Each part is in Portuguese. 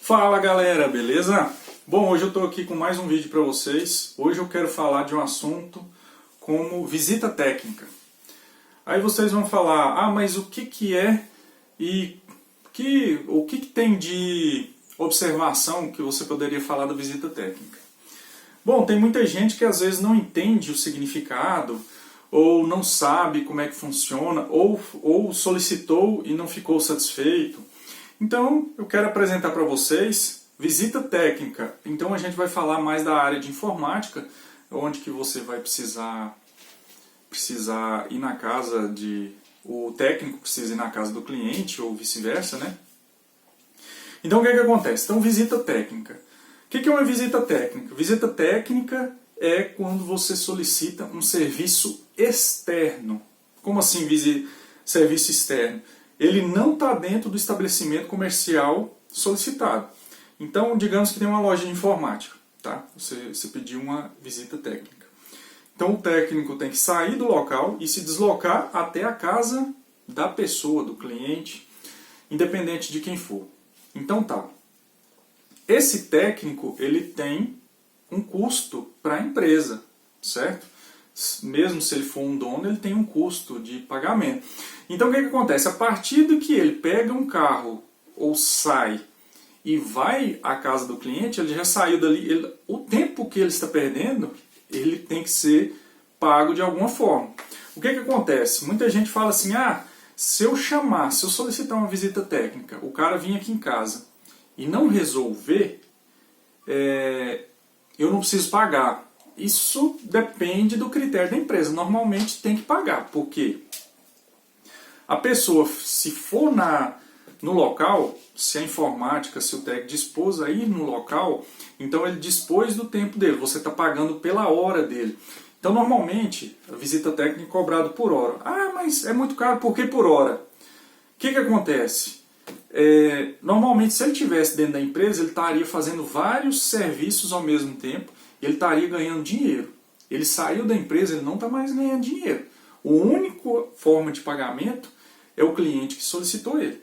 Fala galera, beleza? Bom, hoje eu estou aqui com mais um vídeo para vocês. Hoje eu quero falar de um assunto como visita técnica. Aí vocês vão falar, mas o que é e o que tem de observação que você poderia falar da visita técnica? Bom, tem muita gente que às vezes não entende o significado, ou não sabe como é que funciona, ou solicitou e não ficou satisfeito. Então, eu quero apresentar para vocês visita técnica. Então, a gente vai falar mais da área de informática, onde que você vai precisar ir na casa o técnico precisa ir na casa do cliente, ou vice-versa, né? Então, o que acontece? Então, visita técnica. O que é uma visita técnica? Visita técnica é quando você solicita um serviço externo. Como assim serviço externo? Ele não está dentro do estabelecimento comercial solicitado. Então, digamos que tem uma loja de informática, tá? Você pediu uma visita técnica. Então, o técnico tem que sair do local e se deslocar até a casa da pessoa, do cliente, independente de quem for. Então, tá. Esse técnico, ele tem um custo para a empresa, certo? Mesmo se ele for um dono, ele tem um custo de pagamento. Então o que acontece? A partir do que ele pega um carro ou sai e vai à casa do cliente, ele já saiu dali, o tempo que ele está perdendo, ele tem que ser pago de alguma forma. O que acontece? Muita gente fala assim, se eu solicitar uma visita técnica, o cara vir aqui em casa e não resolver, eu não preciso pagar. Isso depende do critério da empresa. Normalmente tem que pagar. Por quê? A pessoa, se for no local, se a informática, se o técnico dispôs a ir no local, então ele dispôs do tempo dele. Você está pagando pela hora dele. Então, normalmente, a visita técnica é cobrada por hora. Mas é muito caro, por que por hora? O que acontece? Normalmente, se ele estivesse dentro da empresa, ele estaria fazendo vários serviços ao mesmo tempo, e ele estaria ganhando dinheiro. Ele saiu da empresa, ele não está mais ganhando dinheiro. A única forma de pagamento é o cliente que solicitou ele.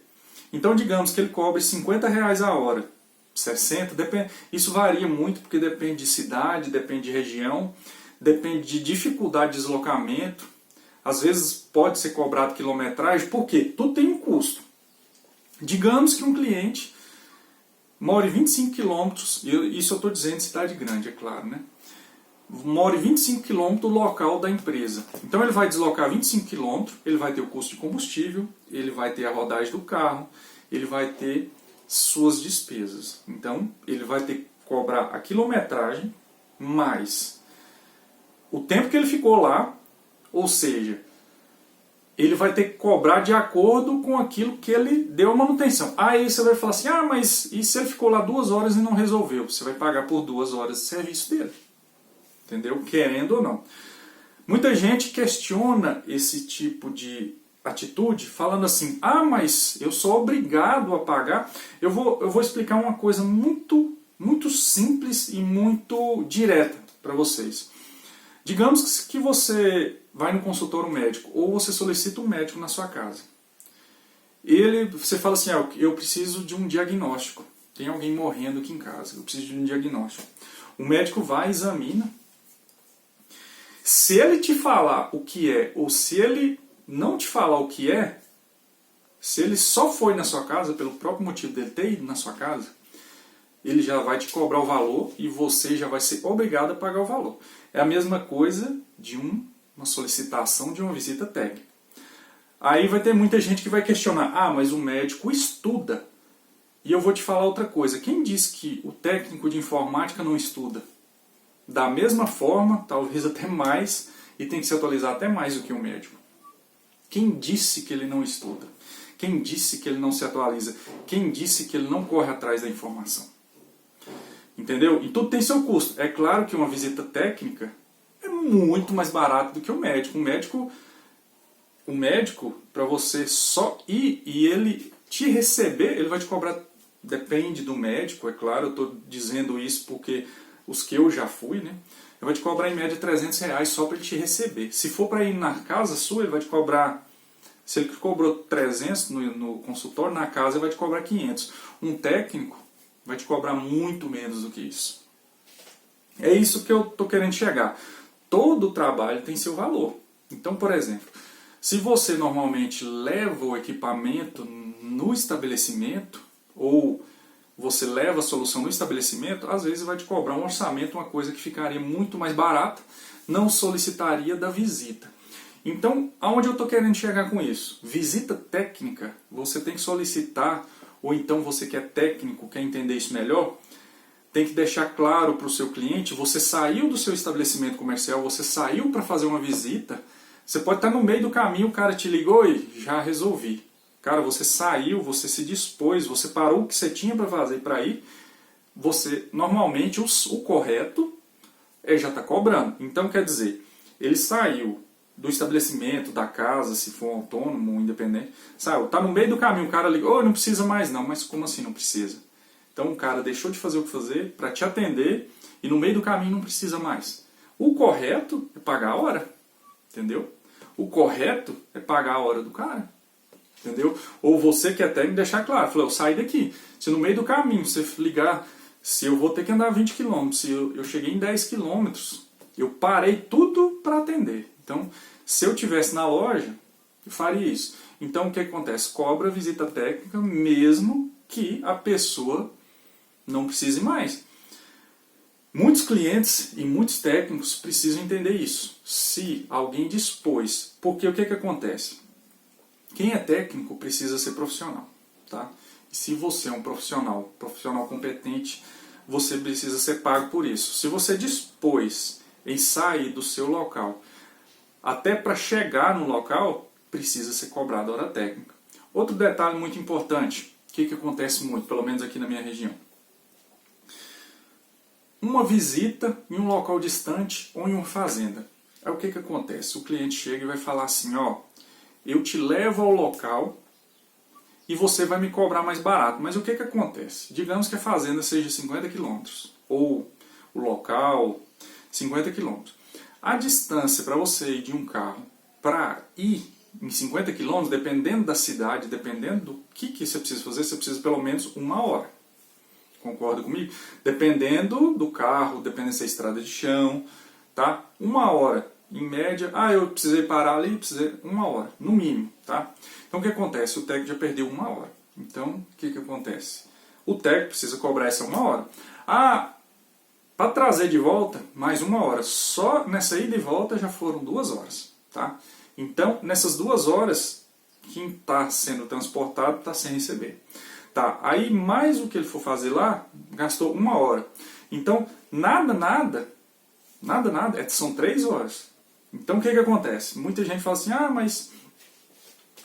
Então, digamos que ele cobre R$50 a hora, 60, depende. Isso varia muito, porque depende de cidade, depende de região, depende de dificuldade de deslocamento. Às vezes pode ser cobrado quilometragem, por quê? Tudo tem um custo. Digamos que um cliente mora em 25 quilômetros, isso eu estou dizendo cidade grande, é claro, né? Mora em 25 quilômetros do local da empresa. Então ele vai deslocar 25 quilômetros, ele vai ter o custo de combustível, ele vai ter a rodagem do carro, ele vai ter suas despesas. Então ele vai ter que cobrar a quilometragem mais o tempo que ele ficou lá, ou seja, ele vai ter que cobrar de acordo com aquilo que ele deu a manutenção. Aí você vai falar assim, mas e se ele ficou lá 2 horas e não resolveu? Você vai pagar por 2 horas de serviço dele. Entendeu? Querendo ou não. Muita gente questiona esse tipo de atitude, falando assim, mas eu sou obrigado a pagar. Eu vou explicar uma coisa muito, muito simples e muito direta para vocês. Digamos que você vai no consultório médico, ou você solicita um médico na sua casa. Você fala assim, eu preciso de um diagnóstico. Tem alguém morrendo aqui em casa, eu preciso de um diagnóstico. O médico vai, examina. Se ele te falar o que é, ou se ele não te falar o que é, se ele só foi na sua casa, pelo próprio motivo dele ter ido na sua casa, ele já vai te cobrar o valor e você já vai ser obrigado a pagar o valor. É a mesma coisa de uma solicitação de uma visita técnica. Aí vai ter muita gente que vai questionar, mas o médico estuda. E eu vou te falar outra coisa, quem diz que o técnico de informática não estuda? Da mesma forma, talvez até mais, e tem que se atualizar até mais do que o médico. Quem disse que ele não estuda? Quem disse que ele não se atualiza? Quem disse que ele não corre atrás da informação? Entendeu? E tudo tem seu custo. É claro que uma visita técnica é muito mais barata do que o médico. O médico, para você só ir e ele te receber, ele vai te cobrar, depende do médico, é claro, eu estou dizendo isso porque os que eu já fui, né? Ele vai te cobrar em média R$300 só para ele te receber. Se for para ir na casa sua, ele vai te cobrar, se ele cobrou 300 no consultório, na casa ele vai te cobrar 500. Um técnico, vai te cobrar muito menos do que isso. É isso que eu estou querendo chegar. Todo trabalho tem seu valor. Então, por exemplo, se você normalmente leva o equipamento no estabelecimento, ou você leva a solução no estabelecimento, às vezes vai te cobrar um orçamento, uma coisa que ficaria muito mais barata, não solicitaria da visita. Então, aonde eu estou querendo chegar com isso? Visita técnica, você tem que solicitar, ou então você que é técnico, quer entender isso melhor, tem que deixar claro para o seu cliente, você saiu do seu estabelecimento comercial, você saiu para fazer uma visita, você pode estar no meio do caminho, o cara te ligou e já resolvi. Cara, você saiu, você se dispôs, você parou o que você tinha para fazer para ir, você, normalmente, o correto já está cobrando. Então, quer dizer, ele saiu do estabelecimento, da casa, se for autônomo ou independente, saiu, está no meio do caminho, o cara ligou, não precisa mais não, mas como assim não precisa? Então o cara deixou de fazer o que fazer para te atender e no meio do caminho não precisa mais. O correto é pagar a hora, entendeu? O correto é pagar a hora do cara, entendeu? Ou você quer até me deixar claro, falou, eu saí daqui, se no meio do caminho você ligar, se eu vou ter que andar 20 km, se eu cheguei em 10 km, eu parei tudo para atender. Então, se eu tivesse na loja, eu faria isso. Então, o que acontece? Cobra visita técnica mesmo que a pessoa não precise mais. Muitos clientes e muitos técnicos precisam entender isso. Se alguém dispôs, porque o que acontece? Quem é técnico precisa ser profissional, tá? E se você é um profissional competente, você precisa ser pago por isso. Se você dispôs em sair do seu local, até para chegar no local, precisa ser cobrado hora técnica. Outro detalhe muito importante, que acontece muito, pelo menos aqui na minha região. Uma visita em um local distante ou em uma fazenda. Aí o que acontece? O cliente chega e vai falar assim, ó, eu te levo ao local e você vai me cobrar mais barato. Mas o que acontece? Digamos que a fazenda seja 50 km, ou o local 50 km. A distância para você ir de um carro para ir em 50 km, dependendo da cidade, dependendo do que você precisa fazer, você precisa pelo menos 1 hora. Concorda comigo? Dependendo do carro, dependendo se é estrada de chão, tá? 1 hora, em média. Ah, eu precisei parar ali, precisei 1 hora, no mínimo, tá? Então o que acontece? O técnico já perdeu 1 hora. Então, o que acontece? O técnico precisa cobrar essa 1 hora. Ah, para trazer de volta, mais 1 hora. Só nessa ida e volta já foram 2 horas, tá? Então, nessas 2 horas, quem está sendo transportado está sem receber. Tá, aí mais o que ele for fazer lá, gastou 1 hora. Então, nada, são 3 horas. Então, o que acontece? Muita gente fala assim, ah,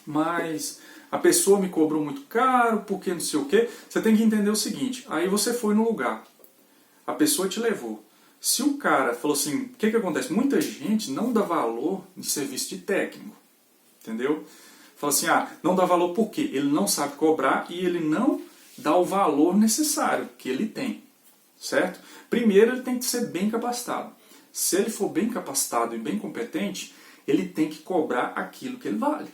mas a pessoa me cobrou muito caro, porque não sei o quê. Você tem que entender o seguinte, aí você foi no lugar, a pessoa te levou. Se o cara falou assim, o que acontece? Muita gente não dá valor em serviço de técnico, entendeu? Fala assim, ah, não dá valor por quê? Ele não sabe cobrar e ele não dá o valor necessário que ele tem, certo? Primeiro, ele tem que ser bem capacitado. Se ele for bem capacitado e bem competente, ele tem que cobrar aquilo que ele vale.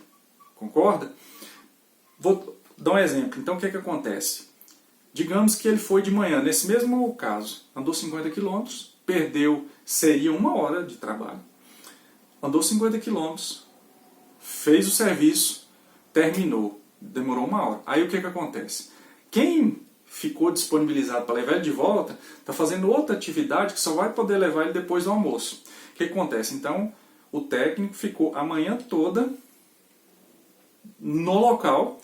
Concorda? Vou dar um exemplo. Então, o que acontece? Digamos que ele foi de manhã, nesse mesmo caso, andou 50 km, perdeu, seria 1 hora de trabalho. Andou 50 km, fez o serviço, terminou, demorou 1 hora. Aí o que acontece? Quem ficou disponibilizado para levar ele de volta, está fazendo outra atividade que só vai poder levar ele depois do almoço. O que acontece? Então, o técnico ficou a manhã toda no local,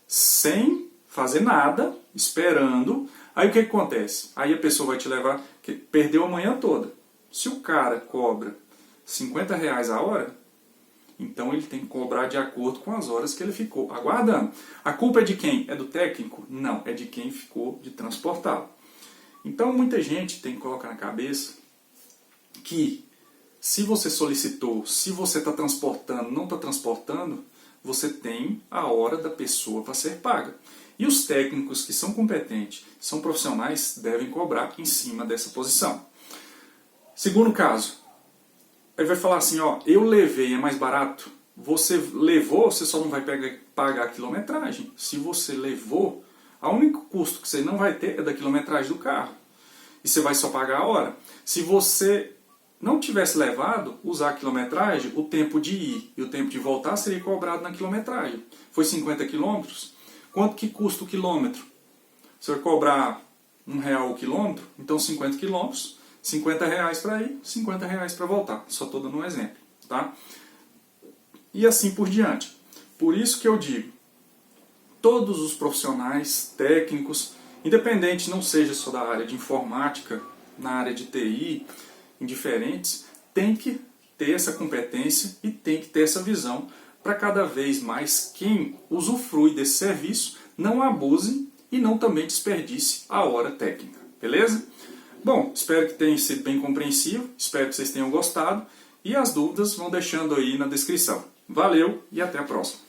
sem fazer nada, esperando. Aí o que acontece? Aí a pessoa vai te levar, que perdeu a manhã toda. Se o cara cobra R$50 a hora, então ele tem que cobrar de acordo com as horas que ele ficou aguardando. A culpa é de quem? É do técnico? Não, é de quem ficou de transportá-lo. Então muita gente tem que colocar na cabeça que se você solicitou, se você está transportando, não está transportando, você tem a hora da pessoa para ser paga. E os técnicos que são competentes, são profissionais, devem cobrar em cima dessa posição. Segundo caso, ele vai falar assim, ó, eu levei, é mais barato. Você levou, você só não vai pagar a quilometragem. Se você levou, O único custo que você não vai ter é da quilometragem do carro. E você vai só pagar a hora. Se você não tivesse levado, usar a quilometragem, o tempo de ir e o tempo de voltar seria cobrado na quilometragem. Foi 50 quilômetros? Quanto que custa o quilômetro? Você vai cobrar R$1 o quilômetro, então 50 quilômetros, R$50 para ir, R$50 para voltar. Só estou dando um exemplo, tá? E assim por diante. Por isso que eu digo, todos os profissionais técnicos, independente não seja só da área de informática, na área de TI, indiferentes, tem que ter essa competência e tem que ter essa visão para cada vez mais quem usufrui desse serviço não abuse e não também desperdice a hora técnica, beleza? Bom, espero que tenha sido bem compreensivo, espero que vocês tenham gostado e as dúvidas vão deixando aí na descrição. Valeu e até a próxima!